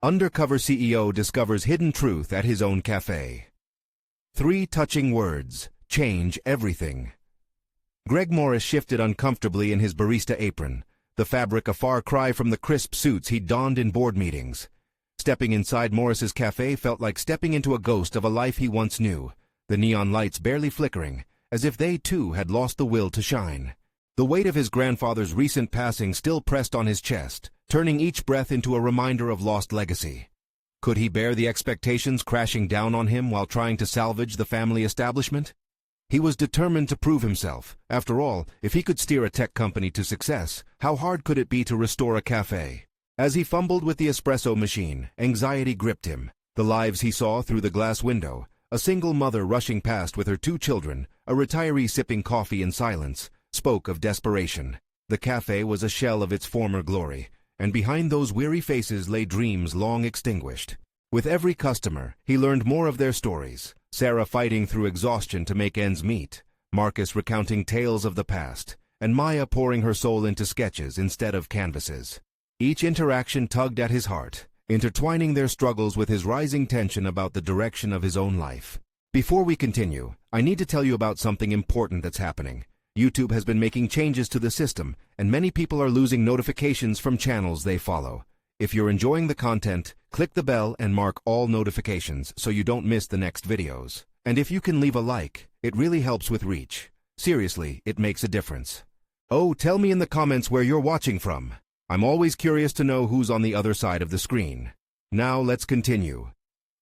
Undercover CEO discovers hidden truth at his own cafe. 3 touching words change everything. Greg Morris shifted uncomfortably in his barista apron, the fabric a far cry from the crisp suits he'd donned in board meetings. Stepping inside Morris's cafe felt like stepping into a ghost of a life he once knew, the neon lights barely flickering, as if they too had lost the will to shine. The weight of his grandfather's recent passing still pressed on his chest, turning each breath into a reminder of lost legacy. Could he bear the expectations crashing down on him while trying to salvage the family establishment? He was determined to prove himself. After all, if he could steer a tech company to success, how hard could it be to restore a cafe? As he fumbled with the espresso machine, anxiety gripped him. The lives he saw through the glass window, a single mother rushing past with her 2 children, a retiree sipping coffee in silence, spoke of desperation. The cafe was a shell of its former glory, and behind those weary faces lay dreams long extinguished. With every customer, he learned more of their stories. Sarah fighting through exhaustion to make ends meet, Marcus recounting tales of the past, and Maya pouring her soul into sketches instead of canvases. Each interaction tugged at his heart, intertwining their struggles with his rising tension about the direction of his own life. Before we continue, I need to tell you about something important that's happening. YouTube has been making changes to the system, and many people are losing notifications from channels they follow. If you're enjoying the content, click the bell and mark all notifications so you don't miss the next videos. And if you can leave a like, it really helps with reach. Seriously, it makes a difference. Oh, tell me in the comments where you're watching from. I'm always curious to know who's on the other side of the screen. Now let's continue.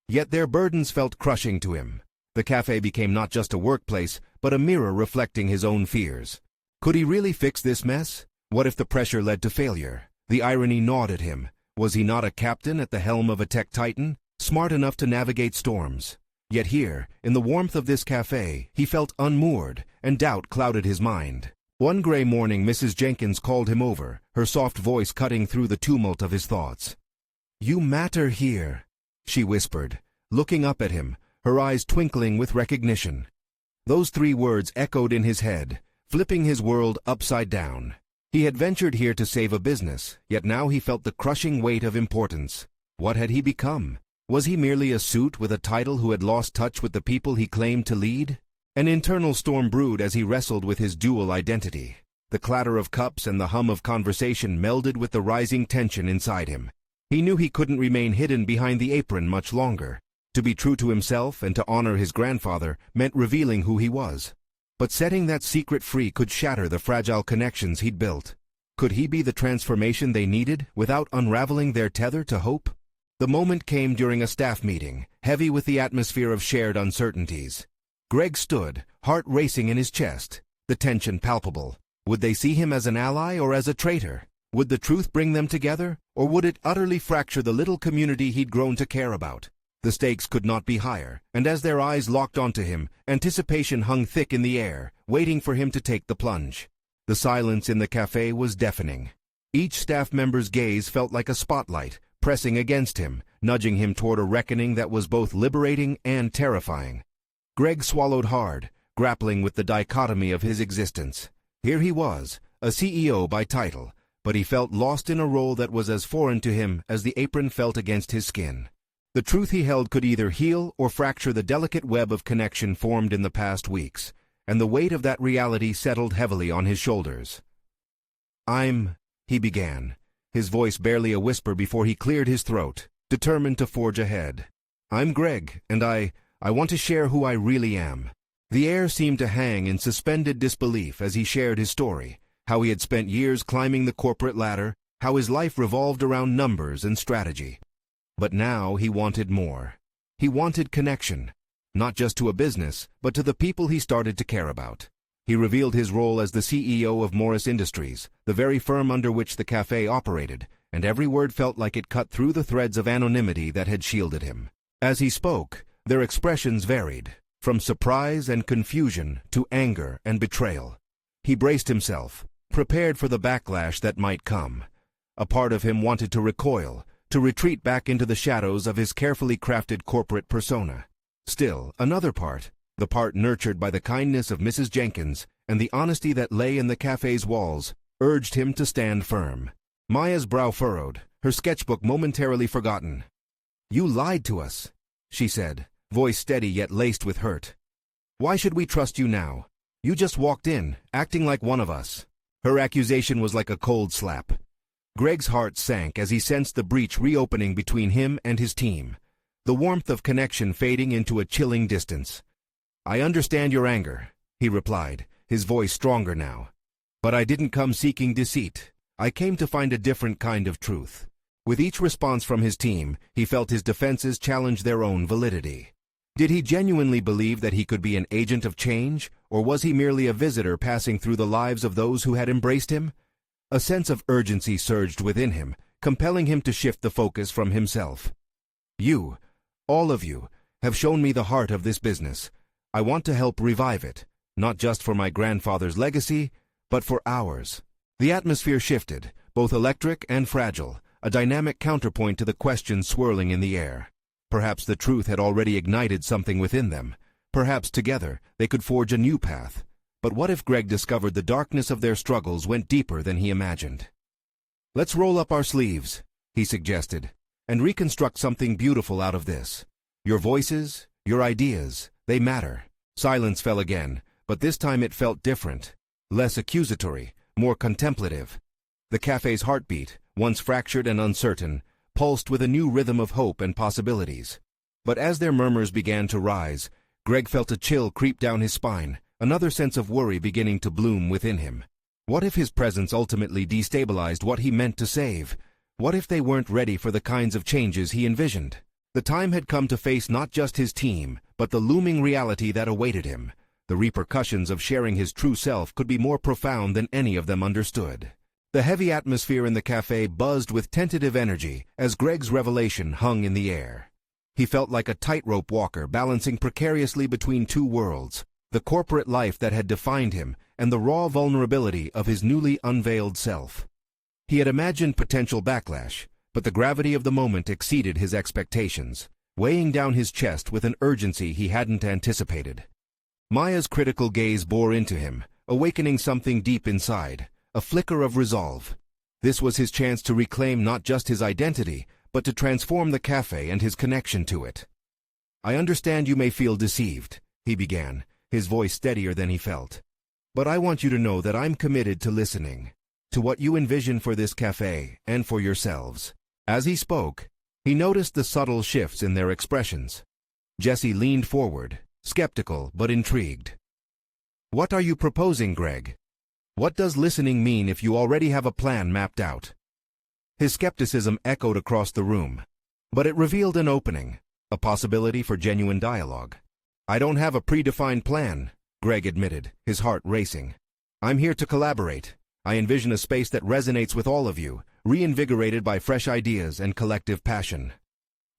Yet their burdens felt crushing to him. The cafe became not just a workplace, but a mirror reflecting his own fears. Could he really fix this mess? What if the pressure led to failure? The irony gnawed at him. Was he not a captain at the helm of a tech titan, smart enough to navigate storms? Yet here, in the warmth of this cafe, he felt unmoored, and doubt clouded his mind. One gray morning, Mrs. Jenkins called him over, her soft voice cutting through the tumult of his thoughts. "You matter here," she whispered, looking up at him, her eyes twinkling with recognition. Those 3 words echoed in his head, flipping his world upside down. He had ventured here to save a business, yet now he felt the crushing weight of importance. What had he become? Was he merely a suit with a title who had lost touch with the people he claimed to lead? An internal storm brewed as he wrestled with his dual identity. The clatter of cups and the hum of conversation melded with the rising tension inside him. He knew he couldn't remain hidden behind the apron much longer. To be true to himself and to honor his grandfather meant revealing who he was. But setting that secret free could shatter the fragile connections he'd built. Could he be the transformation they needed without unraveling their tether to hope? The moment came during a staff meeting, heavy with the atmosphere of shared uncertainties. Greg stood, heart racing in his chest, the tension palpable. Would they see him as an ally or as a traitor? Would the truth bring them together, or would it utterly fracture the little community he'd grown to care about? The stakes could not be higher, and as their eyes locked onto him, anticipation hung thick in the air, waiting for him to take the plunge. The silence in the cafe was deafening. Each staff member's gaze felt like a spotlight, pressing against him, nudging him toward a reckoning that was both liberating and terrifying. Greg swallowed hard, grappling with the dichotomy of his existence. Here he was, a CEO by title, but he felt lost in a role that was as foreign to him as the apron felt against his skin. The truth he held could either heal or fracture the delicate web of connection formed in the past weeks, and the weight of that reality settled heavily on his shoulders. He began, his voice barely a whisper before he cleared his throat, determined to forge ahead. "I'm Greg, and I want to share who I really am." The air seemed to hang in suspended disbelief as he shared his story, how he had spent years climbing the corporate ladder, how his life revolved around numbers and strategy. But now he wanted more. He wanted connection, not just to a business, but to the people he started to care about. He revealed his role as the CEO of Morris Industries, the very firm under which the cafe operated, and every word felt like it cut through the threads of anonymity that had shielded him. As he spoke, their expressions varied, from surprise and confusion to anger and betrayal. He braced himself, prepared for the backlash that might come. A part of him wanted to recoil, to retreat back into the shadows of his carefully crafted corporate persona. Still, another part, the part nurtured by the kindness of Mrs. Jenkins and the honesty that lay in the cafe's walls, urged him to stand firm. Maya's brow furrowed, her sketchbook momentarily forgotten. "You lied to us," she said, voice steady yet laced with hurt. "Why should we trust you now? You just walked in, acting like one of us." Her accusation was like a cold slap. Greg's heart sank as he sensed the breach reopening between him and his team, the warmth of connection fading into a chilling distance. "I understand your anger," he replied, his voice stronger now. "But I didn't come seeking deceit. I came to find a different kind of truth." With each response from his team, he felt his defenses challenge their own validity. Did he genuinely believe that he could be an agent of change, or was he merely a visitor passing through the lives of those who had embraced him? A sense of urgency surged within him, compelling him to shift the focus from himself. "You, all of you, have shown me the heart of this business. I want to help revive it, not just for my grandfather's legacy, but for ours." The atmosphere shifted, both electric and fragile, a dynamic counterpoint to the questions swirling in the air. Perhaps the truth had already ignited something within them. Perhaps together they could forge a new path. But what if Greg discovered the darkness of their struggles went deeper than he imagined? "Let's roll up our sleeves," he suggested, "and reconstruct something beautiful out of this. Your voices, your ideas, they matter." Silence fell again, but this time it felt different, less accusatory, more contemplative. The cafe's heartbeat, once fractured and uncertain, pulsed with a new rhythm of hope and possibilities. But as their murmurs began to rise, Greg felt a chill creep down his spine, another sense of worry beginning to bloom within him. What if his presence ultimately destabilized what he meant to save? What if they weren't ready for the kinds of changes he envisioned? The time had come to face not just his team, but the looming reality that awaited him. The repercussions of sharing his true self could be more profound than any of them understood. The heavy atmosphere in the cafe buzzed with tentative energy as Greg's revelation hung in the air. He felt like a tightrope walker balancing precariously between two worlds, the corporate life that had defined him and the raw vulnerability of his newly unveiled self. He had imagined potential backlash, but the gravity of the moment exceeded his expectations, weighing down his chest with an urgency he hadn't anticipated. Maya's critical gaze bore into him, awakening something deep inside, a flicker of resolve. This was his chance to reclaim not just his identity, but to transform the cafe and his connection to it. "I understand you may feel deceived," he began, his voice steadier than he felt. "But I want you to know that I'm committed to listening, to what you envision for this cafe and for yourselves." As he spoke, he noticed the subtle shifts in their expressions. Jesse leaned forward, skeptical but intrigued. "What are you proposing, Greg? What does listening mean if you already have a plan mapped out?" His skepticism echoed across the room, but it revealed an opening, a possibility for genuine dialogue. "I don't have a predefined plan," Greg admitted, his heart racing. "I'm here to collaborate. I envision a space that resonates with all of you, reinvigorated by fresh ideas and collective passion."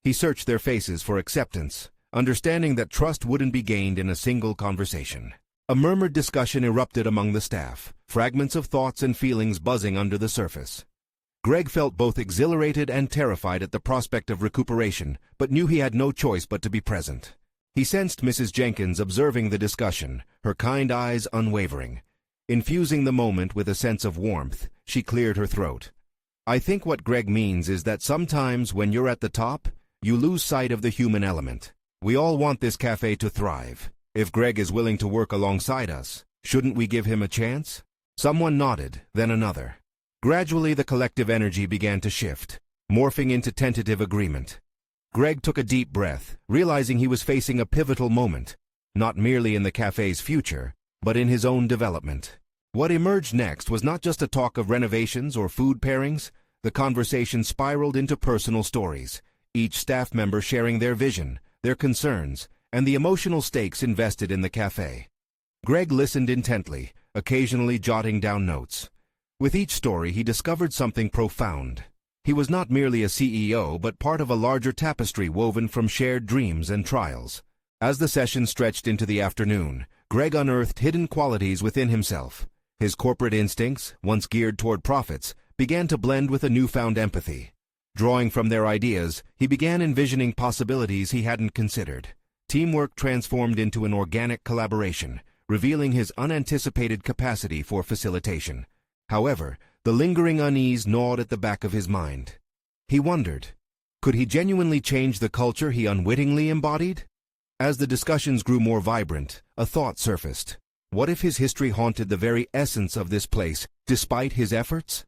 He searched their faces for acceptance, understanding that trust wouldn't be gained in a single conversation. A murmured discussion erupted among the staff, fragments of thoughts and feelings buzzing under the surface. Greg felt both exhilarated and terrified at the prospect of recuperation, but knew he had no choice but to be present. He sensed Mrs. Jenkins observing the discussion, her kind eyes unwavering. Infusing the moment with a sense of warmth, she cleared her throat. "I think what Greg means is that sometimes when you're at the top, you lose sight of the human element. We all want this cafe to thrive. If Greg is willing to work alongside us, shouldn't we give him a chance?" Someone nodded, then another. Gradually the collective energy began to shift, morphing into tentative agreement. Greg took a deep breath, realizing he was facing a pivotal moment, not merely in the cafe's future, but in his own development. What emerged next was not just a talk of renovations or food pairings. The conversation spiraled into personal stories, each staff member sharing their vision, their concerns, and the emotional stakes invested in the cafe. Greg listened intently, occasionally jotting down notes. With each story he discovered something profound. He was not merely a CEO, but part of a larger tapestry woven from shared dreams and trials. As the session stretched into the afternoon, Greg unearthed hidden qualities within himself. His corporate instincts, once geared toward profits, began to blend with a newfound empathy. Drawing from their ideas, he began envisioning possibilities he hadn't considered. Teamwork transformed into an organic collaboration, revealing his unanticipated capacity for facilitation. However, the lingering unease gnawed at the back of his mind. He wondered, could he genuinely change the culture he unwittingly embodied? As the discussions grew more vibrant, a thought surfaced. What if his history haunted the very essence of this place, despite his efforts?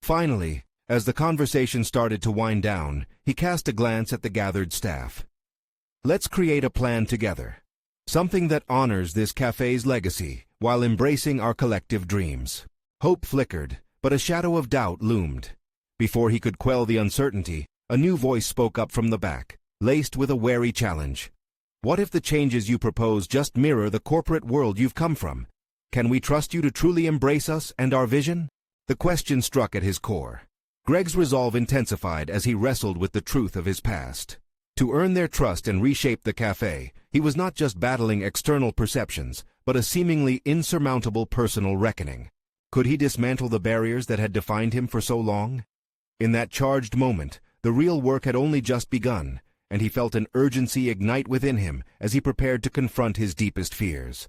Finally, as the conversation started to wind down, he cast a glance at the gathered staff. Let's create a plan together. Something that honors this cafe's legacy, while embracing our collective dreams. Hope flickered, but a shadow of doubt loomed. Before he could quell the uncertainty, a new voice spoke up from the back, laced with a wary challenge. What if the changes you propose just mirror the corporate world you've come from? Can we trust you to truly embrace us and our vision? The question struck at his core. Greg's resolve intensified as he wrestled with the truth of his past. To earn their trust and reshape the cafe, he was not just battling external perceptions, but a seemingly insurmountable personal reckoning. Could he dismantle the barriers that had defined him for so long? In that charged moment, the real work had only just begun, and he felt an urgency ignite within him as he prepared to confront his deepest fears.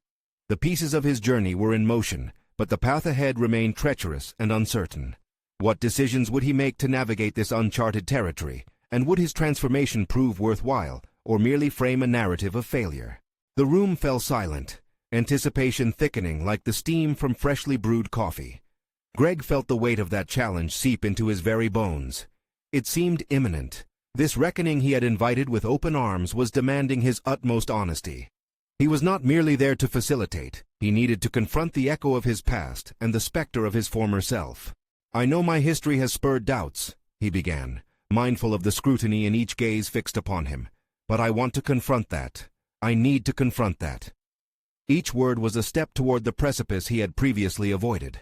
The pieces of his journey were in motion, but the path ahead remained treacherous and uncertain. What decisions would he make to navigate this uncharted territory, and would his transformation prove worthwhile, or merely frame a narrative of failure? The room fell silent, anticipation thickening like the steam from freshly brewed coffee. Greg felt the weight of that challenge seep into his very bones. It seemed imminent. This reckoning he had invited with open arms was demanding his utmost honesty. He was not merely there to facilitate. He needed to confront the echo of his past and the specter of his former self. "I know my history has spurred doubts," he began, mindful of the scrutiny in each gaze fixed upon him. "But I want to confront that. I need to confront that." Each word was a step toward the precipice he had previously avoided.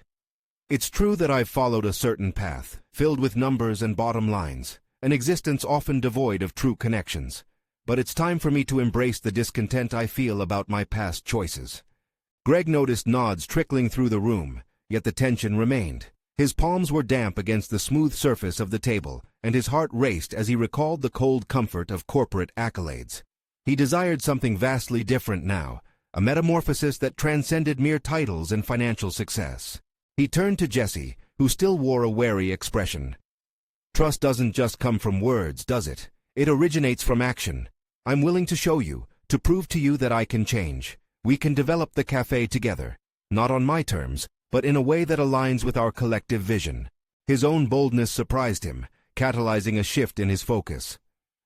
"It's true that I've followed a certain path, filled with numbers and bottom lines, an existence often devoid of true connections. But it's time for me to embrace the discontent I feel about my past choices." Greg noticed nods trickling through the room, yet the tension remained. His palms were damp against the smooth surface of the table, and his heart raced as he recalled the cold comfort of corporate accolades. He desired something vastly different now, a metamorphosis that transcended mere titles and financial success. He turned to Jesse, who still wore a wary expression. "Trust doesn't just come from words, does it? It originates from action. I'm willing to show you, to prove to you that I can change. We can develop the cafe together, not on my terms, but in a way that aligns with our collective vision." His own boldness surprised him, catalyzing a shift in his focus.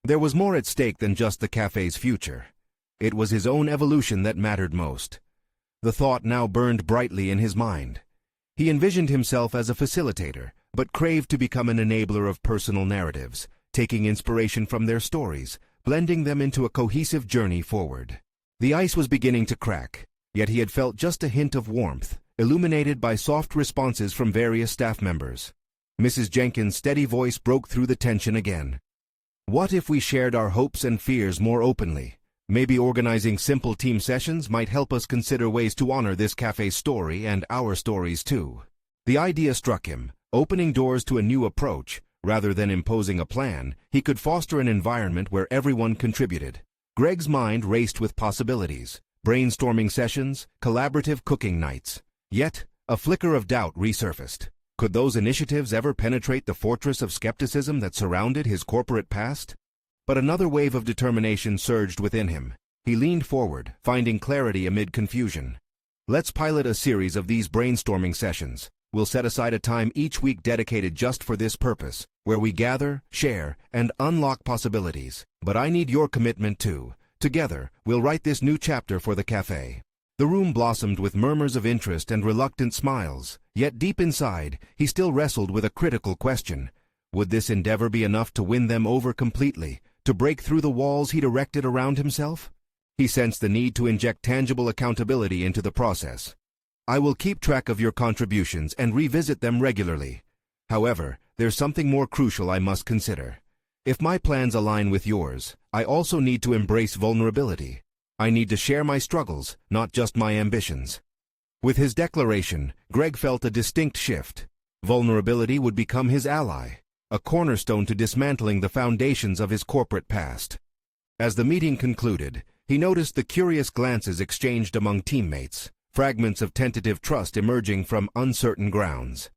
There was more at stake than just the cafe's future. It was his own evolution that mattered most. The thought now burned brightly in his mind. He envisioned himself as a facilitator, but craved to become an enabler of personal narratives, taking inspiration from their stories, blending them into a cohesive journey forward. The ice was beginning to crack, yet he had felt just a hint of warmth, illuminated by soft responses from various staff members. Mrs. Jenkins' steady voice broke through the tension again. "What if we shared our hopes and fears more openly? Maybe organizing simple team sessions might help us consider ways to honor this cafe's story and our stories too." The idea struck him, opening doors to a new approach. Rather than imposing a plan, he could foster an environment where everyone contributed. Greg's mind raced with possibilities, brainstorming sessions, collaborative cooking nights. Yet, a flicker of doubt resurfaced. Could those initiatives ever penetrate the fortress of skepticism that surrounded his corporate past? But another wave of determination surged within him. He leaned forward, finding clarity amid confusion. "Let's pilot a series of these brainstorming sessions. We'll set aside a time each week dedicated just for this purpose, where we gather, share, and unlock possibilities. But I need your commitment too. Together, we'll write this new chapter for the cafe." The room blossomed with murmurs of interest and reluctant smiles, yet deep inside, he still wrestled with a critical question. Would this endeavor be enough to win them over completely, to break through the walls he'd erected around himself? He sensed the need to inject tangible accountability into the process. "I will keep track of your contributions and revisit them regularly. However, there's something more crucial I must consider. If my plans align with yours, I also need to embrace vulnerability. I need to share my struggles, not just my ambitions." With his declaration, Greg felt a distinct shift. Vulnerability would become his ally, a cornerstone to dismantling the foundations of his corporate past. As the meeting concluded, he noticed the curious glances exchanged among teammates, fragments of tentative trust emerging from uncertain grounds.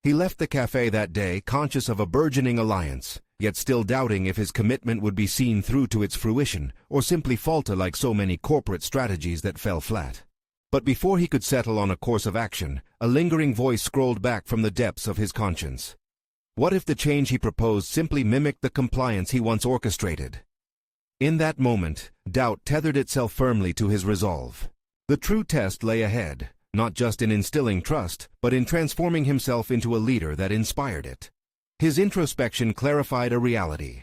He left the cafe that day conscious of a burgeoning alliance, yet still doubting if his commitment would be seen through to its fruition or simply falter like so many corporate strategies that fell flat. But before he could settle on a course of action, a lingering voice scrolled back from the depths of his conscience. What if the change he proposed simply mimicked the compliance he once orchestrated? In that moment, doubt tethered itself firmly to his resolve. The true test lay ahead, not just in instilling trust, but in transforming himself into a leader that inspired it. His introspection clarified a reality.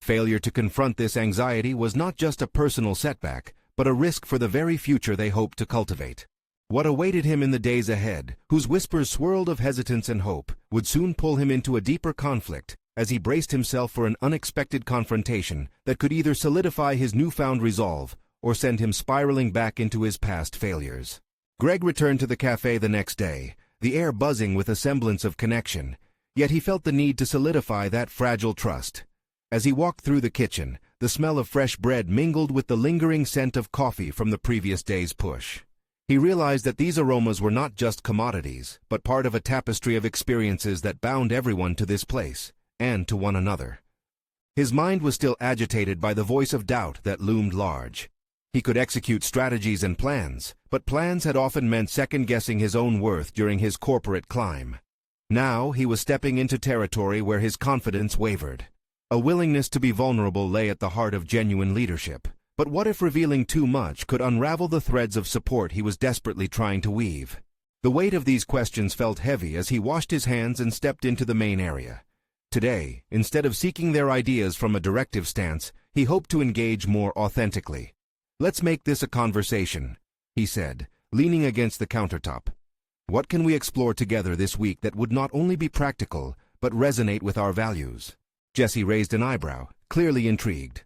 Failure to confront this anxiety was not just a personal setback, but a risk for the very future they hoped to cultivate. What awaited him in the days ahead, whose whispers swirled of hesitance and hope, would soon pull him into a deeper conflict as he braced himself for an unexpected confrontation that could either solidify his newfound resolve or send him spiraling back into his past failures. Greg returned to the cafe the next day, the air buzzing with a semblance of connection, yet he felt the need to solidify that fragile trust. As he walked through the kitchen, the smell of fresh bread mingled with the lingering scent of coffee from the previous day's push. He realized that these aromas were not just commodities, but part of a tapestry of experiences that bound everyone to this place, and to one another. His mind was still agitated by the voice of doubt that loomed large. He could execute strategies and plans, but plans had often meant second-guessing his own worth during his corporate climb. Now he was stepping into territory where his confidence wavered. A willingness to be vulnerable lay at the heart of genuine leadership. But what if revealing too much could unravel the threads of support he was desperately trying to weave? The weight of these questions felt heavy as he washed his hands and stepped into the main area. Today, instead of seeking their ideas from a directive stance, he hoped to engage more authentically. "Let's make this a conversation," he said, leaning against the countertop. "What can we explore together this week that would not only be practical, but resonate with our values?" Jesse raised an eyebrow, clearly intrigued.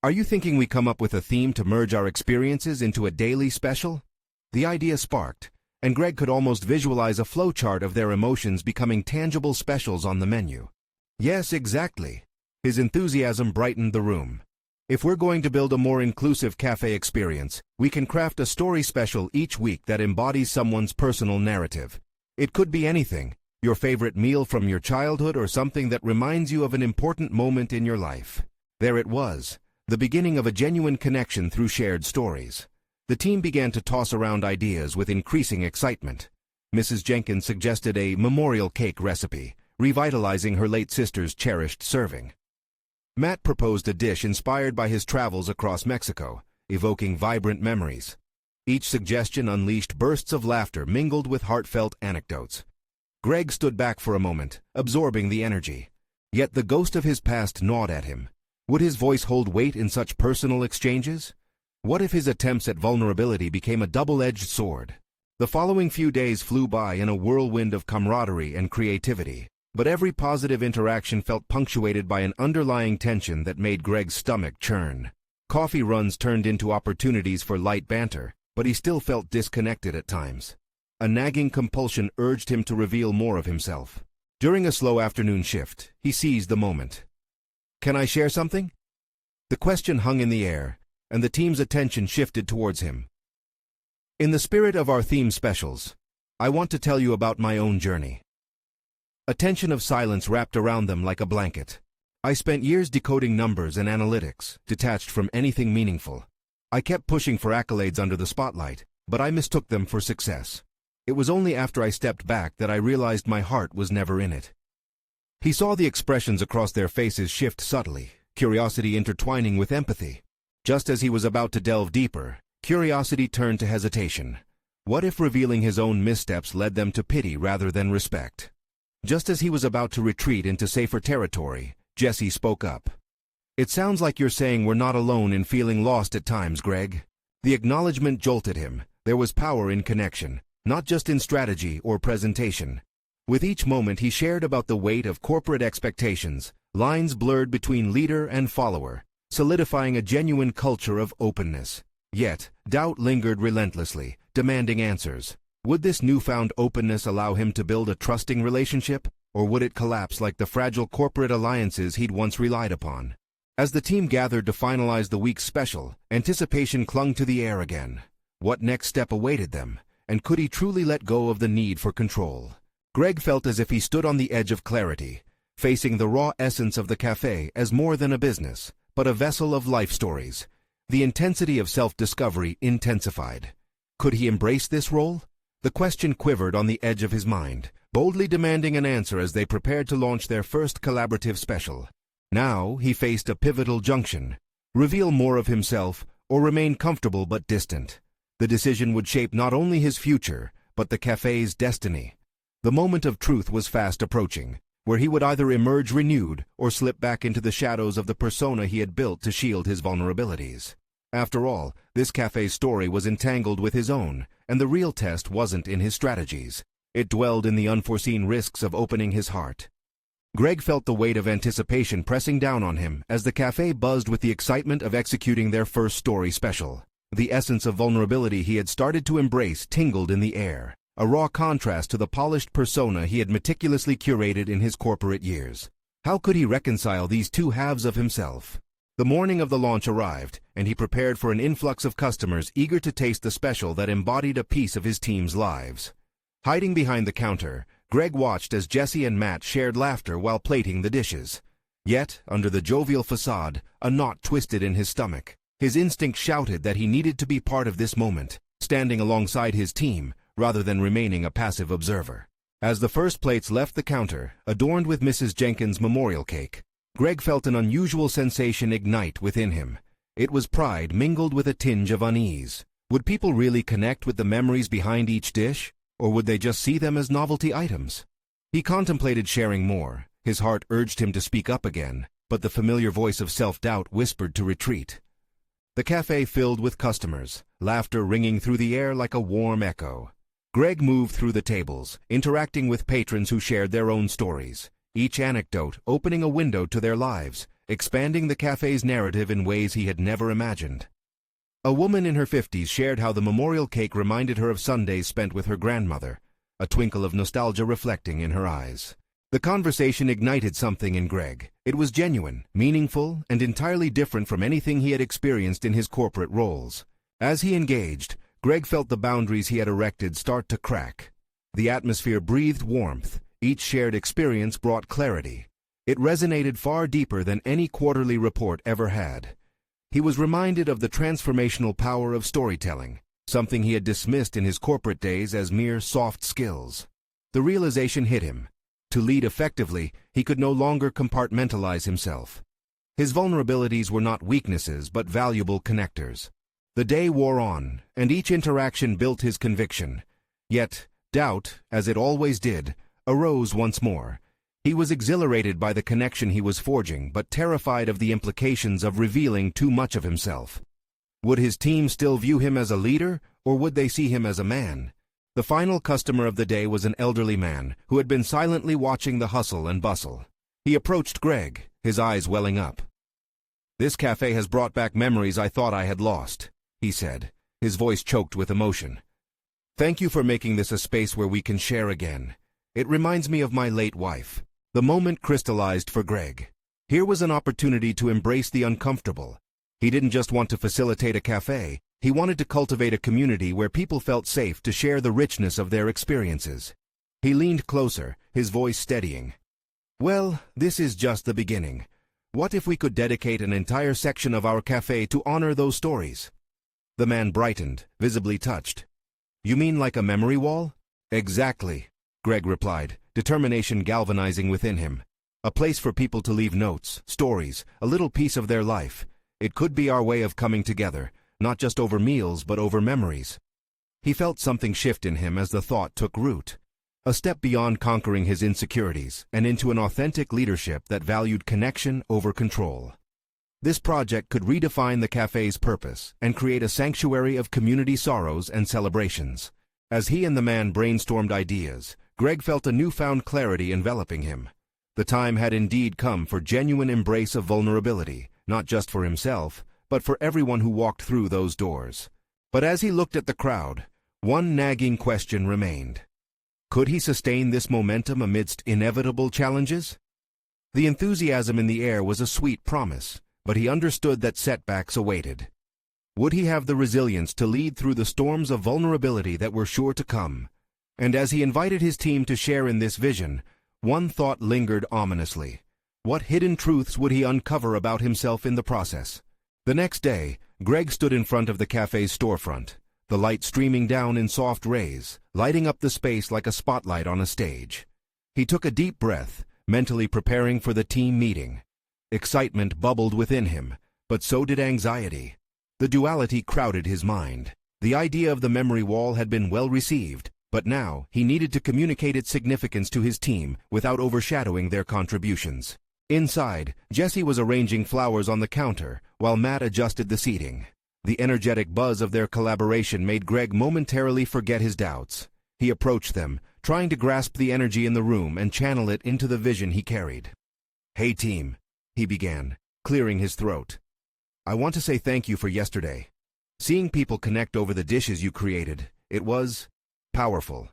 "Are you thinking we come up with a theme to merge our experiences into a daily special?" The idea sparked, and Greg could almost visualize a flowchart of their emotions becoming tangible specials on the menu. Yes, exactly. His enthusiasm brightened the room. If we're going to build a more inclusive cafe experience, we can craft a story special each week that embodies someone's personal narrative. It could be anything, your favorite meal from your childhood or something that reminds you of an important moment in your life. There it was, the beginning of a genuine connection through shared stories. The team began to toss around ideas with increasing excitement. Mrs. Jenkins suggested a memorial cake recipe, revitalizing her late sister's cherished serving. Matt proposed a dish inspired by his travels across Mexico, evoking vibrant memories. Each suggestion unleashed bursts of laughter mingled with heartfelt anecdotes. Greg stood back for a moment, absorbing the energy. Yet the ghost of his past gnawed at him. Would his voice hold weight in such personal exchanges? What if his attempts at vulnerability became a double-edged sword? The following few days flew by in a whirlwind of camaraderie and creativity. But every positive interaction felt punctuated by an underlying tension that made Greg's stomach churn. Coffee runs turned into opportunities for light banter, but he still felt disconnected at times. A nagging compulsion urged him to reveal more of himself. During a slow afternoon shift, he seized the moment. "Can I share something?" The question hung in the air, and the team's attention shifted towards him. "In the spirit of our theme specials, I want to tell you about my own journey." A tension of silence wrapped around them like a blanket. "I spent years decoding numbers and analytics, detached from anything meaningful. I kept pushing for accolades under the spotlight, but I mistook them for success. It was only after I stepped back that I realized my heart was never in it." He saw the expressions across their faces shift subtly, curiosity intertwining with empathy. Just as he was about to delve deeper, curiosity turned to hesitation. What if revealing his own missteps led them to pity rather than respect? Just as he was about to retreat into safer territory, Jesse spoke up. "It sounds like you're saying we're not alone in feeling lost at times, Greg." The acknowledgement jolted him. There was power in connection, not just in strategy or presentation. With each moment he shared about the weight of corporate expectations, lines blurred between leader and follower, solidifying a genuine culture of openness. Yet, doubt lingered relentlessly, demanding answers. Would this newfound openness allow him to build a trusting relationship, or would it collapse like the fragile corporate alliances he'd once relied upon? As the team gathered to finalize the week's special, anticipation clung to the air again. What next step awaited them, and could he truly let go of the need for control? Greg felt as if he stood on the edge of clarity, facing the raw essence of the cafe as more than a business, but a vessel of life stories. The intensity of self-discovery intensified. Could he embrace this role? The question quivered on the edge of his mind, boldly demanding an answer as they prepared to launch their first collaborative special. Now he faced a pivotal junction: reveal more of himself or remain comfortable but distant. The decision would shape not only his future, but the cafe's destiny. The moment of truth was fast approaching, where he would either emerge renewed or slip back into the shadows of the persona he had built to shield his vulnerabilities. After all, this cafe's story was entangled with his own, and the real test wasn't in his strategies. It dwelled in the unforeseen risks of opening his heart. Greg felt the weight of anticipation pressing down on him as the cafe buzzed with the excitement of executing their first story special. The essence of vulnerability he had started to embrace tingled in the air, a raw contrast to the polished persona he had meticulously curated in his corporate years. How could he reconcile these two halves of himself? The morning of the launch arrived, and he prepared for an influx of customers eager to taste the special that embodied a piece of his team's lives. Hiding behind the counter, Greg watched as Jesse and Matt shared laughter while plating the dishes. Yet, under the jovial facade, a knot twisted in his stomach. His instinct shouted that he needed to be part of this moment, standing alongside his team, rather than remaining a passive observer. As the first plates left the counter, adorned with Mrs. Jenkins' memorial cake, Greg felt an unusual sensation ignite within him. It was pride mingled with a tinge of unease. Would people really connect with the memories behind each dish, or would they just see them as novelty items? He contemplated sharing more. His heart urged him to speak up again, but the familiar voice of self-doubt whispered to retreat. The cafe filled with customers, laughter ringing through the air like a warm echo. Greg moved through the tables, interacting with patrons who shared their own stories, each anecdote opening a window to their lives, expanding the cafe's narrative in ways he had never imagined. A woman in her 50s shared how the memorial cake reminded her of Sundays spent with her grandmother, a twinkle of nostalgia reflecting in her eyes. The conversation ignited something in Greg. It was genuine, meaningful, and entirely different from anything he had experienced in his corporate roles. As he engaged, Greg felt the boundaries he had erected start to crack. The atmosphere breathed warmth. Each shared experience brought clarity. It resonated far deeper than any quarterly report ever had. He was reminded of the transformational power of storytelling, something he had dismissed in his corporate days as mere soft skills. The realization hit him. To lead effectively, he could no longer compartmentalize himself. His vulnerabilities were not weaknesses but valuable connectors. The day wore on, and each interaction built his conviction. Yet, doubt, as it always did, arose once more. He was exhilarated by the connection he was forging, but terrified of the implications of revealing too much of himself. Would his team still view him as a leader, or would they see him as a man? The final customer of the day was an elderly man who had been silently watching the hustle and bustle. He approached Greg, his eyes welling up. "This cafe has brought back memories I thought I had lost," he said, his voice choked with emotion. "Thank you for making this a space where we can share again. It reminds me of my late wife." The moment crystallized for Greg. Here was an opportunity to embrace the uncomfortable. He didn't just want to facilitate a cafe. He wanted to cultivate a community where people felt safe to share the richness of their experiences. He leaned closer, his voice steadying. "Well, this is just the beginning. What if we could dedicate an entire section of our cafe to honor those stories?" The man brightened, visibly touched. "You mean like a memory wall?" "Exactly," Greg replied, determination galvanizing within him. "A place for people to leave notes, stories, a little piece of their life. It could be our way of coming together, not just over meals but over memories." He felt something shift in him as the thought took root. A step beyond conquering his insecurities and into an authentic leadership that valued connection over control. This project could redefine the cafe's purpose and create a sanctuary of community sorrows and celebrations. As he and the man brainstormed ideas, Greg felt a newfound clarity enveloping him. The time had indeed come for genuine embrace of vulnerability, not just for himself, but for everyone who walked through those doors. But as he looked at the crowd, one nagging question remained. Could he sustain this momentum amidst inevitable challenges? The enthusiasm in the air was a sweet promise, but he understood that setbacks awaited. Would he have the resilience to lead through the storms of vulnerability that were sure to come? And as he invited his team to share in this vision, one thought lingered ominously. What hidden truths would he uncover about himself in the process? The next day, Greg stood in front of the cafe's storefront, the light streaming down in soft rays, lighting up the space like a spotlight on a stage. He took a deep breath, mentally preparing for the team meeting. Excitement bubbled within him, but so did anxiety. The duality crowded his mind. The idea of the memory wall had been well received, but now he needed to communicate its significance to his team without overshadowing their contributions. Inside, Jesse was arranging flowers on the counter, while Matt adjusted the seating. The energetic buzz of their collaboration made Greg momentarily forget his doubts. He approached them, trying to grasp the energy in the room and channel it into the vision he carried. "Hey team," he began, clearing his throat. "I want to say thank you for yesterday. Seeing people connect over the dishes you created, it was powerful."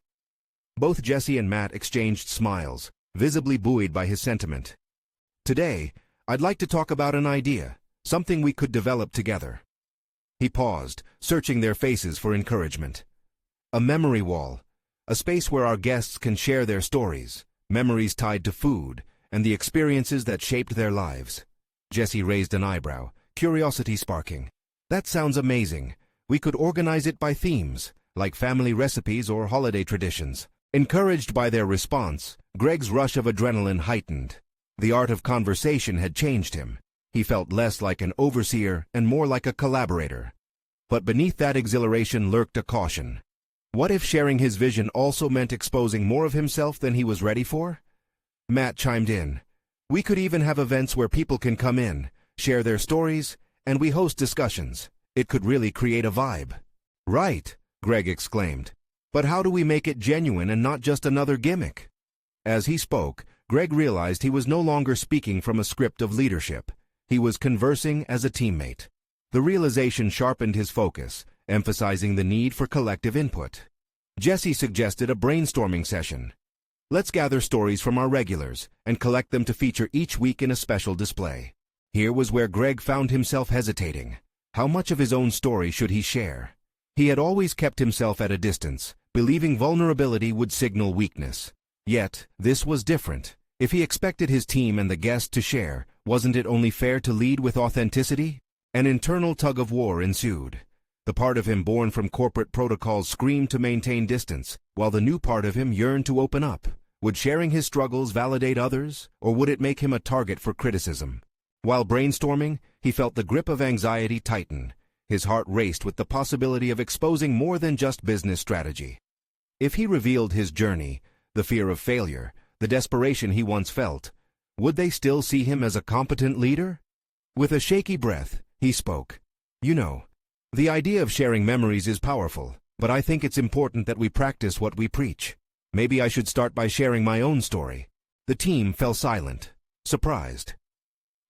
Both Jesse and Matt exchanged smiles, visibly buoyed by his sentiment. "Today, I'd like to talk about an idea, something we could develop together." He paused, searching their faces for encouragement. "A memory wall, a space where our guests can share their stories, memories tied to food, and the experiences that shaped their lives." Jesse raised an eyebrow, curiosity sparking. "That sounds amazing. We could organize it by themes, like family recipes or holiday traditions." Encouraged by their response, Greg's rush of adrenaline heightened. The art of conversation had changed him. He felt less like an overseer and more like a collaborator. But beneath that exhilaration lurked a caution. What if sharing his vision also meant exposing more of himself than he was ready for? Matt chimed in. "We could even have events where people can come in, share their stories, and we host discussions. It could really create a vibe." "Right," Greg exclaimed. "But how do we make it genuine and not just another gimmick?" As he spoke, Greg realized he was no longer speaking from a script of leadership. He was conversing as a teammate. The realization sharpened his focus, emphasizing the need for collective input. Jesse suggested a brainstorming session. "Let's gather stories from our regulars and collect them to feature each week in a special display." Here was where Greg found himself hesitating. How much of his own story should he share? He had always kept himself at a distance, believing vulnerability would signal weakness. Yet, this was different. If he expected his team and the guests to share, wasn't it only fair to lead with authenticity? An internal tug-of-war ensued. The part of him born from corporate protocols screamed to maintain distance, while the new part of him yearned to open up. Would sharing his struggles validate others, or would it make him a target for criticism? While brainstorming, he felt the grip of anxiety tighten. His heart raced with the possibility of exposing more than just business strategy. If he revealed his journey, the fear of failure, the desperation he once felt, would they still see him as a competent leader? With a shaky breath, he spoke. "You know, the idea of sharing memories is powerful, but I think it's important that we practice what we preach. Maybe I should start by sharing my own story." The team fell silent, surprised.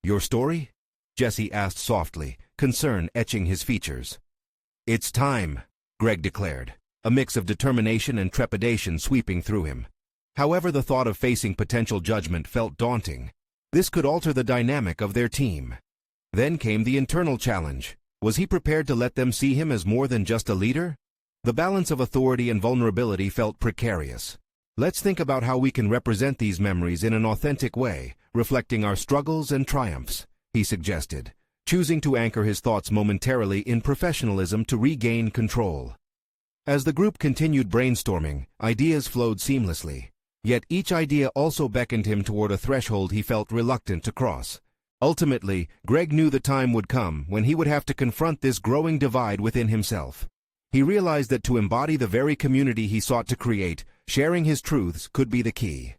"Your story?" Jesse asked softly, concern etching his features. "It's time," Greg declared, a mix of determination and trepidation sweeping through him. However, the thought of facing potential judgment felt daunting. This could alter the dynamic of their team. Then came the internal challenge. Was he prepared to let them see him as more than just a leader? The balance of authority and vulnerability felt precarious. "Let's think about how we can represent these memories in an authentic way, reflecting our struggles and triumphs," he suggested, choosing to anchor his thoughts momentarily in professionalism to regain control. As the group continued brainstorming, ideas flowed seamlessly. Yet each idea also beckoned him toward a threshold he felt reluctant to cross. Ultimately, Greg knew the time would come when he would have to confront this growing divide within himself. He realized that to embody the very community he sought to create, sharing his truths could be the key.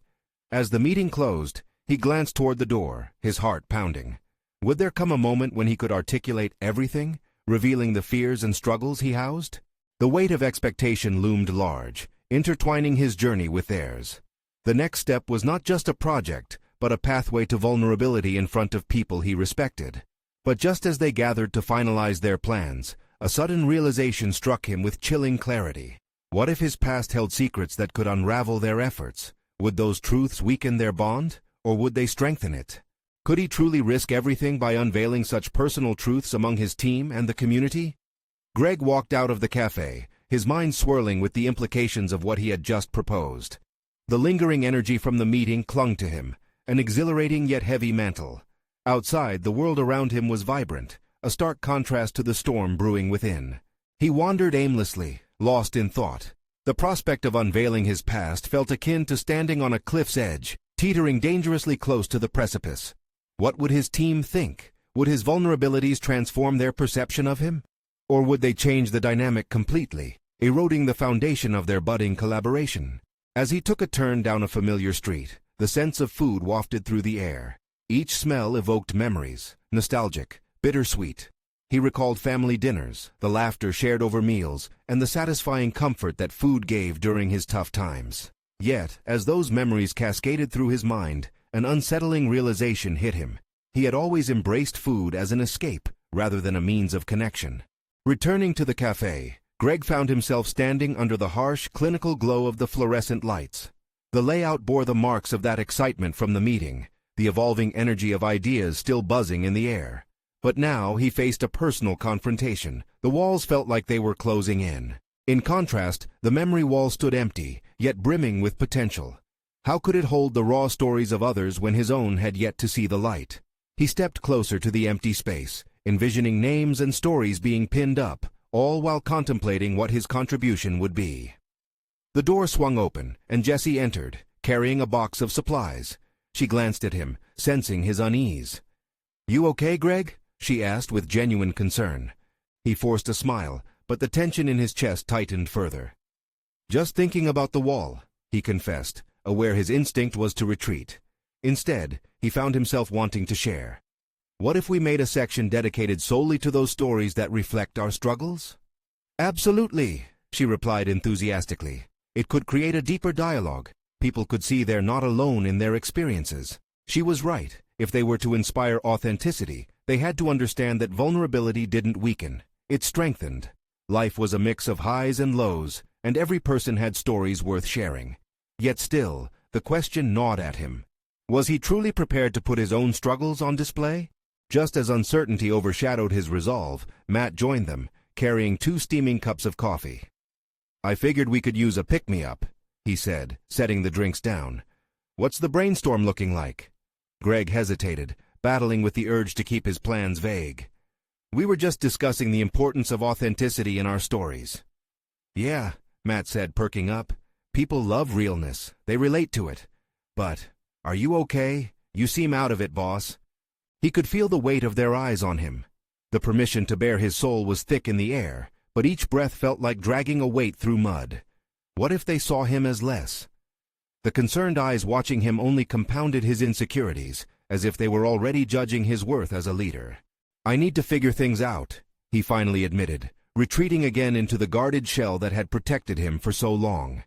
As the meeting closed, he glanced toward the door, his heart pounding. Would there come a moment when he could articulate everything, revealing the fears and struggles he housed? The weight of expectation loomed large, intertwining his journey with theirs. The next step was not just a project, but a pathway to vulnerability in front of people he respected. But just as they gathered to finalize their plans, a sudden realization struck him with chilling clarity. What if his past held secrets that could unravel their efforts? Would those truths weaken their bond, or would they strengthen it? Could he truly risk everything by unveiling such personal truths among his team and the community? Greg walked out of the cafe, his mind swirling with the implications of what he had just proposed. The lingering energy from the meeting clung to him, an exhilarating yet heavy mantle. Outside, the world around him was vibrant, a stark contrast to the storm brewing within. He wandered aimlessly, lost in thought. The prospect of unveiling his past felt akin to standing on a cliff's edge, teetering dangerously close to the precipice. What would his team think? Would his vulnerabilities transform their perception of him? Or would they change the dynamic completely, eroding the foundation of their budding collaboration? As he took a turn down a familiar street, the sense of food wafted through the air. Each smell evoked memories, nostalgic, bittersweet. He recalled family dinners, the laughter shared over meals, and the satisfying comfort that food gave during his tough times. Yet, as those memories cascaded through his mind, an unsettling realization hit him. He had always embraced food as an escape, rather than a means of connection. Returning to the cafe, Greg found himself standing under the harsh, clinical glow of the fluorescent lights. The layout bore the marks of that excitement from the meeting, the evolving energy of ideas still buzzing in the air. But now he faced a personal confrontation. The walls felt like they were closing in. In contrast, the memory wall stood empty, yet brimming with potential. How could it hold the raw stories of others when his own had yet to see the light? He stepped closer to the empty space, envisioning names and stories being pinned up, all while contemplating what his contribution would be. The door swung open, and Jessie entered, carrying a box of supplies. She glanced at him, sensing his unease. "You okay, Greg?" she asked with genuine concern. He forced a smile, but the tension in his chest tightened further. "Just thinking about the wall," he confessed, aware his instinct was to retreat. Instead, he found himself wanting to share. "What if we made a section dedicated solely to those stories that reflect our struggles?" "Absolutely," she replied enthusiastically. "It could create a deeper dialogue. People could see they're not alone in their experiences." She was right. If they were to inspire authenticity, they had to understand that vulnerability didn't weaken. It strengthened. Life was a mix of highs and lows, and every person had stories worth sharing. Yet still, the question gnawed at him. Was he truly prepared to put his own struggles on display? Just as uncertainty overshadowed his resolve, Matt joined them, carrying 2 steaming cups of coffee. "I figured we could use a pick-me-up," he said, setting the drinks down. "What's the brainstorm looking like?" Greg hesitated, battling with the urge to keep his plans vague. "We were just discussing the importance of authenticity in our stories." "Yeah," Matt said, perking up. "People love realness. They relate to it. But, are you okay? You seem out of it, boss." He could feel the weight of their eyes on him. The permission to bare his soul was thick in the air, but each breath felt like dragging a weight through mud. What if they saw him as less? The concerned eyes watching him only compounded his insecurities, as if they were already judging his worth as a leader. "I need to figure things out," he finally admitted, retreating again into the guarded shell that had protected him for so long.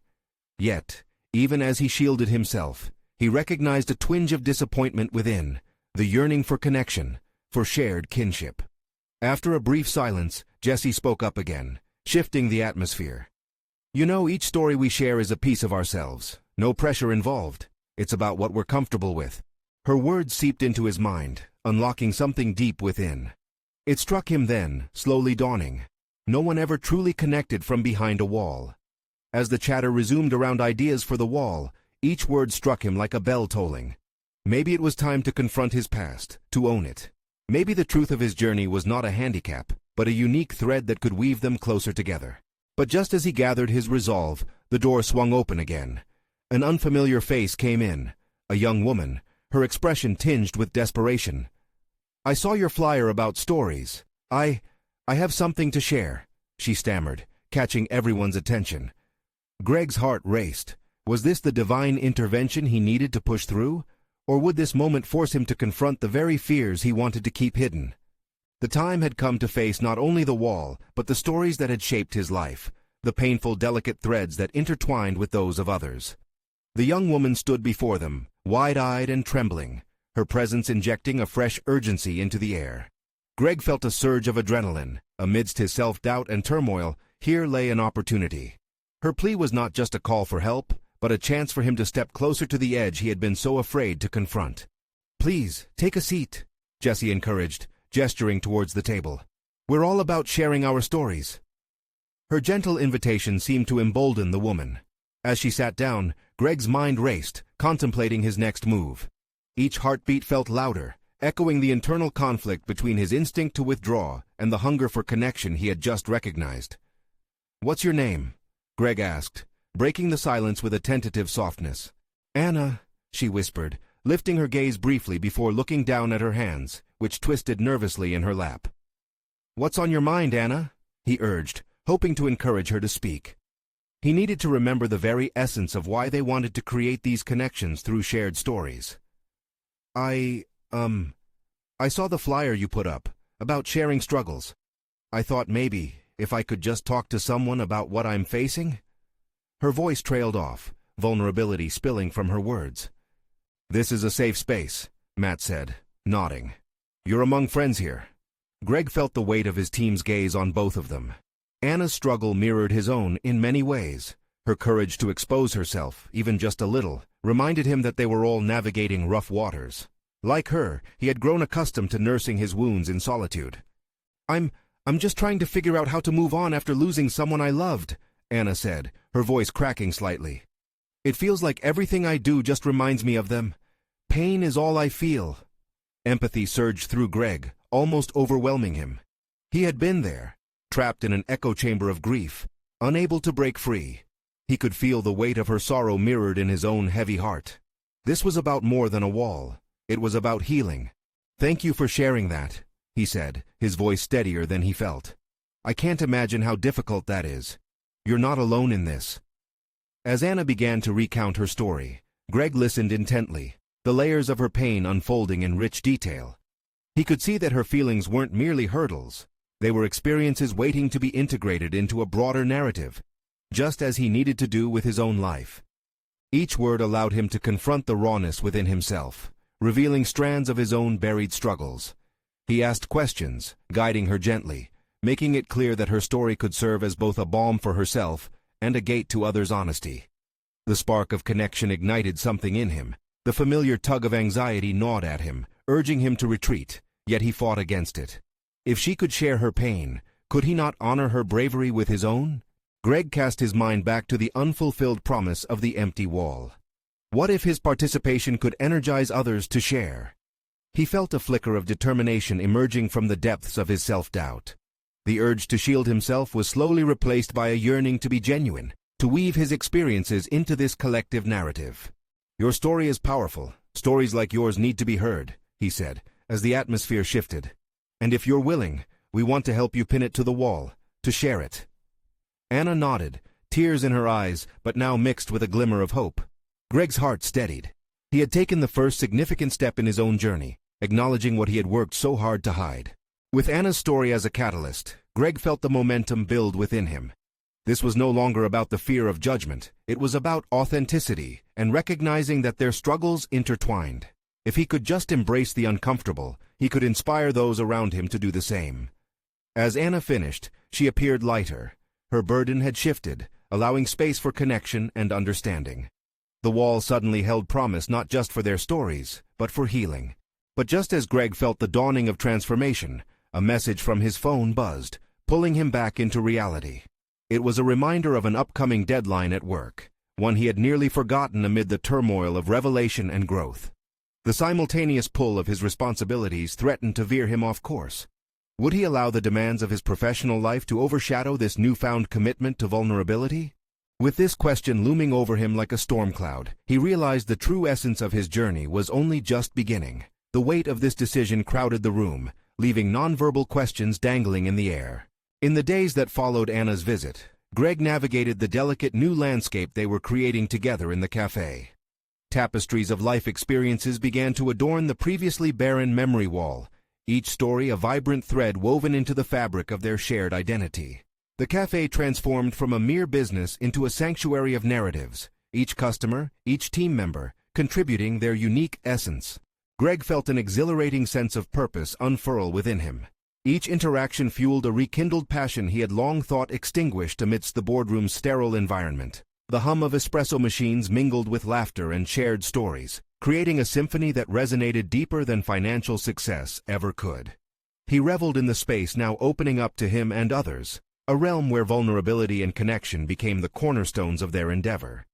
Yet, even as he shielded himself, he recognized a twinge of disappointment within, the yearning for connection, for shared kinship. After a brief silence, Jessie spoke up again, shifting the atmosphere. "You know, each story we share is a piece of ourselves. No pressure involved. It's about what we're comfortable with." Her words seeped into his mind, unlocking something deep within. It struck him then, slowly dawning. No one ever truly connected from behind a wall. As the chatter resumed around ideas for the wall, each word struck him like a bell tolling. Maybe it was time to confront his past, to own it. Maybe the truth of his journey was not a handicap, but a unique thread that could weave them closer together. But just as he gathered his resolve, the door swung open again. An unfamiliar face came in, a young woman, her expression tinged with desperation. "I saw your flyer about stories. I have something to share," she stammered, catching everyone's attention. Greg's heart raced. Was this the divine intervention he needed to push through? Or would this moment force him to confront the very fears he wanted to keep hidden? The time had come to face not only the wall, but the stories that had shaped his life, the painful, delicate threads that intertwined with those of others. The young woman stood before them, wide-eyed and trembling, her presence injecting a fresh urgency into the air. Greg felt a surge of adrenaline. Amidst his self-doubt and turmoil, here lay an opportunity. Her plea was not just a call for help, but a chance for him to step closer to the edge he had been so afraid to confront. "Please, take a seat," Jessie encouraged, gesturing towards the table. "We're all about sharing our stories." Her gentle invitation seemed to embolden the woman. As she sat down, Greg's mind raced, contemplating his next move. Each heartbeat felt louder, echoing the internal conflict between his instinct to withdraw and the hunger for connection he had just recognized. "What's your name?" Greg asked, breaking the silence with a tentative softness. "Anna," she whispered, lifting her gaze briefly before looking down at her hands, which twisted nervously in her lap. "What's on your mind, Anna?" he urged, hoping to encourage her to speak. He needed to remember the very essence of why they wanted to create these connections through shared stories. I saw the flyer you put up, about sharing struggles. I thought maybe, if I could just talk to someone about what I'm facing?" Her voice trailed off, vulnerability spilling from her words. "This is a safe space," Matt said, nodding. "You're among friends here." Greg felt the weight of his team's gaze on both of them. Anna's struggle mirrored his own in many ways. Her courage to expose herself, even just a little, reminded him that they were all navigating rough waters. Like her, he had grown accustomed to nursing his wounds in solitude. I'm just trying to figure out how to move on after losing someone I loved," Anna said, her voice cracking slightly. "It feels like everything I do just reminds me of them. Pain is all I feel." Empathy surged through Greg, almost overwhelming him. He had been there, trapped in an echo chamber of grief, unable to break free. He could feel the weight of her sorrow mirrored in his own heavy heart. This was about more than a wall. It was about healing. "Thank you for sharing that," he said, his voice steadier than he felt. "I can't imagine how difficult that is. You're not alone in this." As Anna began to recount her story, Greg listened intently, the layers of her pain unfolding in rich detail. He could see that her feelings weren't merely hurdles. They were experiences waiting to be integrated into a broader narrative, just as he needed to do with his own life. Each word allowed him to confront the rawness within himself, revealing strands of his own buried struggles. He asked questions, guiding her gently, making it clear that her story could serve as both a balm for herself and a gate to others' honesty. The spark of connection ignited something in him. The familiar tug of anxiety gnawed at him, urging him to retreat, yet he fought against it. If she could share her pain, could he not honor her bravery with his own? Greg cast his mind back to the unfulfilled promise of the empty wall. What if his participation could energize others to share? He felt a flicker of determination emerging from the depths of his self-doubt. The urge to shield himself was slowly replaced by a yearning to be genuine, to weave his experiences into this collective narrative. "Your story is powerful. Stories like yours need to be heard," he said, as the atmosphere shifted. "And if you're willing, we want to help you pin it to the wall, to share it." Anna nodded, tears in her eyes, but now mixed with a glimmer of hope. Greg's heart steadied. He had taken the first significant step in his own journey, acknowledging what he had worked so hard to hide. With Anna's story as a catalyst, Greg felt the momentum build within him. This was no longer about the fear of judgment. It was about authenticity and recognizing that their struggles intertwined. If he could just embrace the uncomfortable, he could inspire those around him to do the same. As Anna finished, she appeared lighter. Her burden had shifted, allowing space for connection and understanding. The wall suddenly held promise not just for their stories, but for healing. But just as Greg felt the dawning of transformation, a message from his phone buzzed, pulling him back into reality. It was a reminder of an upcoming deadline at work, one he had nearly forgotten amid the turmoil of revelation and growth. The simultaneous pull of his responsibilities threatened to veer him off course. Would he allow the demands of his professional life to overshadow this newfound commitment to vulnerability? With this question looming over him like a storm cloud, he realized the true essence of his journey was only just beginning. The weight of this decision crowded the room, leaving nonverbal questions dangling in the air. In the days that followed Anna's visit, Greg navigated the delicate new landscape they were creating together in the café. Tapestries of life experiences began to adorn the previously barren memory wall, each story a vibrant thread woven into the fabric of their shared identity. The café transformed from a mere business into a sanctuary of narratives, each customer, each team member, contributing their unique essence. Greg felt an exhilarating sense of purpose unfurl within him. Each interaction fueled a rekindled passion he had long thought extinguished amidst the boardroom's sterile environment. The hum of espresso machines mingled with laughter and shared stories, creating a symphony that resonated deeper than financial success ever could. He reveled in the space now opening up to him and others, a realm where vulnerability and connection became the cornerstones of their endeavor.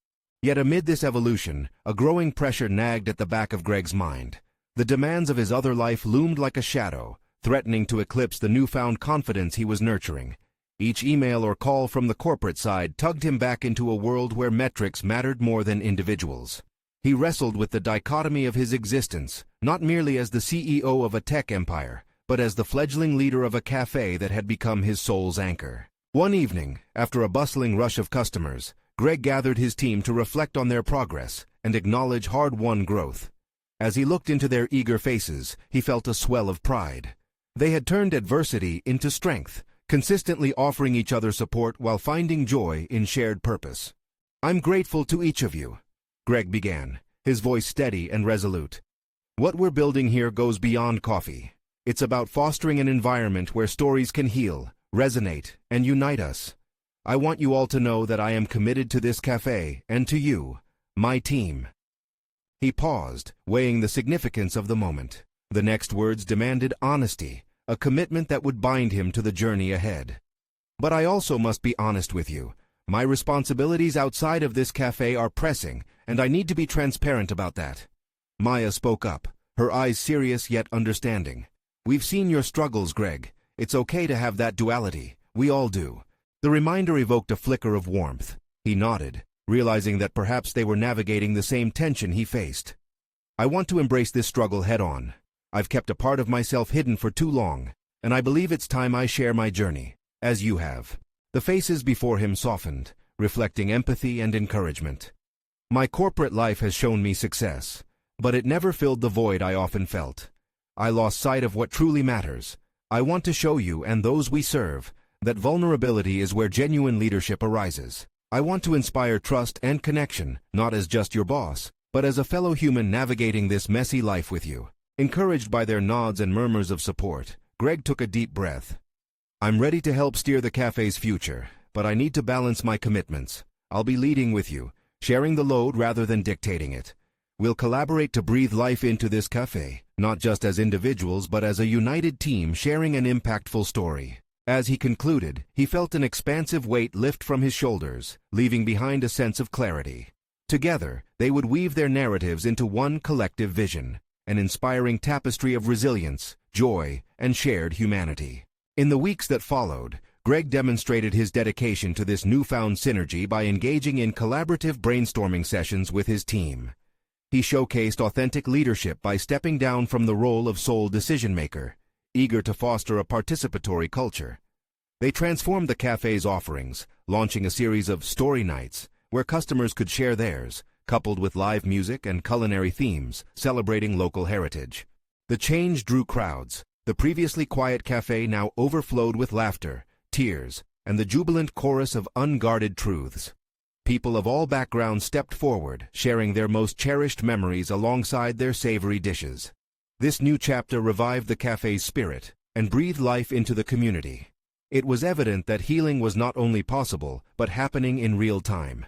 Yet amid this evolution, a growing pressure nagged at the back of Greg's mind. The demands of his other life loomed like a shadow, threatening to eclipse the newfound confidence he was nurturing. Each email or call from the corporate side tugged him back into a world where metrics mattered more than individuals. He wrestled with the dichotomy of his existence, not merely as the CEO of a tech empire, but as the fledgling leader of a cafe that had become his soul's anchor. One evening, after a bustling rush of customers, Greg gathered his team to reflect on their progress and acknowledge hard-won growth. As he looked into their eager faces, he felt a swell of pride. They had turned adversity into strength, consistently offering each other support while finding joy in shared purpose. "I'm grateful to each of you," Greg began, his voice steady and resolute. "What we're building here goes beyond coffee. It's about fostering an environment where stories can heal, resonate, and unite us. I want you all to know that I am committed to this cafe and to you, my team." He paused, weighing the significance of the moment. The next words demanded honesty, a commitment that would bind him to the journey ahead. "But I also must be honest with you. My responsibilities outside of this cafe are pressing, and I need to be transparent about that." Maya spoke up, her eyes serious yet understanding. "We've seen your struggles, Greg. It's okay to have that duality. We all do." The reminder evoked a flicker of warmth. He nodded, realizing that perhaps they were navigating the same tension he faced. "I want to embrace this struggle head-on. I've kept a part of myself hidden for too long, and I believe it's time I share my journey, as you have." The faces before him softened, reflecting empathy and encouragement. "My corporate life has shown me success, but it never filled the void I often felt. I lost sight of what truly matters. I want to show you and those we serve that vulnerability is where genuine leadership arises. I want to inspire trust and connection, not as just your boss, but as a fellow human navigating this messy life with you." Encouraged by their nods and murmurs of support, Greg took a deep breath. "I'm ready to help steer the cafe's future, but I need to balance my commitments. I'll be leading with you, sharing the load rather than dictating it. We'll collaborate to breathe life into this cafe, not just as individuals but as a united team sharing an impactful story." As he concluded, he felt an expansive weight lift from his shoulders, leaving behind a sense of clarity. Together, they would weave their narratives into one collective vision, an inspiring tapestry of resilience, joy, and shared humanity. In the weeks that followed, Greg demonstrated his dedication to this newfound synergy by engaging in collaborative brainstorming sessions with his team. He showcased authentic leadership by stepping down from the role of sole decision-maker, eager to foster a participatory culture. They transformed the cafe's offerings, launching a series of story nights where customers could share theirs, coupled with live music and culinary themes celebrating local heritage. The change drew crowds. The previously quiet cafe now overflowed with laughter, tears, and the jubilant chorus of unguarded truths. People of all backgrounds stepped forward, sharing their most cherished memories alongside their savory dishes. This new chapter revived the cafe's spirit and breathed life into the community. It was evident that healing was not only possible, but happening in real time.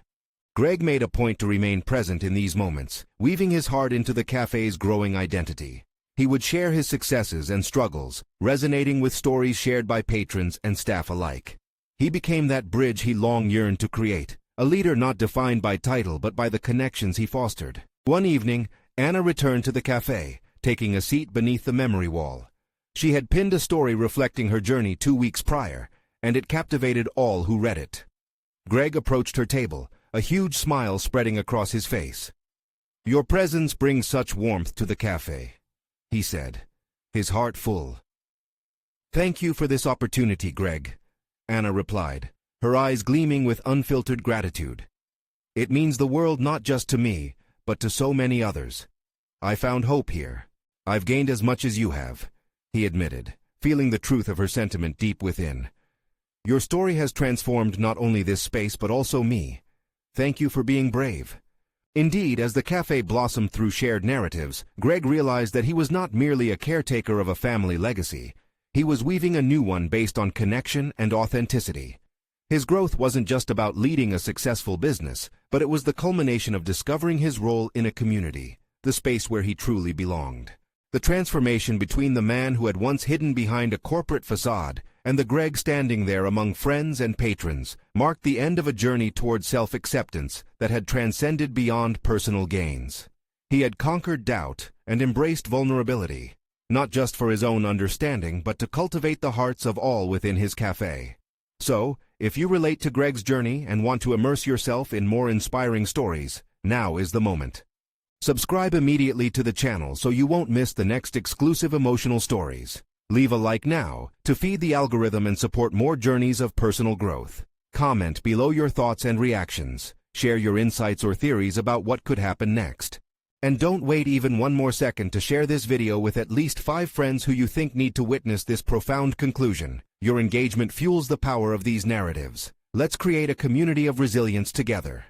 Greg made a point to remain present in these moments, weaving his heart into the cafe's growing identity. He would share his successes and struggles, resonating with stories shared by patrons and staff alike. He became that bridge he long yearned to create, a leader not defined by title but by the connections he fostered. One evening, Anna returned to the cafe, taking a seat beneath the memory wall. She had pinned a story reflecting her journey 2 weeks prior, and it captivated all who read it. Greg approached her table, a huge smile spreading across his face. "Your presence brings such warmth to the cafe," he said, his heart full. "Thank you for this opportunity, Greg," Anna replied, her eyes gleaming with unfiltered gratitude. "It means the world not just to me, but to so many others. I found hope here. I've gained as much as you have," he admitted, feeling the truth of her sentiment deep within. "Your story has transformed not only this space but also me. Thank you for being brave." Indeed, as the cafe blossomed through shared narratives, Greg realized that he was not merely a caretaker of a family legacy. He was weaving a new one based on connection and authenticity. His growth wasn't just about leading a successful business, but it was the culmination of discovering his role in a community, the space where he truly belonged. The transformation between the man who had once hidden behind a corporate facade and the Greg standing there among friends and patrons marked the end of a journey toward self-acceptance that had transcended beyond personal gains. He had conquered doubt and embraced vulnerability, not just for his own understanding, but to cultivate the hearts of all within his cafe. So, if you relate to Greg's journey and want to immerse yourself in more inspiring stories, now is the moment. Subscribe immediately to the channel so you won't miss the next exclusive emotional stories. Leave a like now to feed the algorithm and support more journeys of personal growth. Comment below your thoughts and reactions. Share your insights or theories about what could happen next. And don't wait even one more second to share this video with at least 5 friends who you think need to witness this profound conclusion. Your engagement fuels the power of these narratives. Let's create a community of resilience together.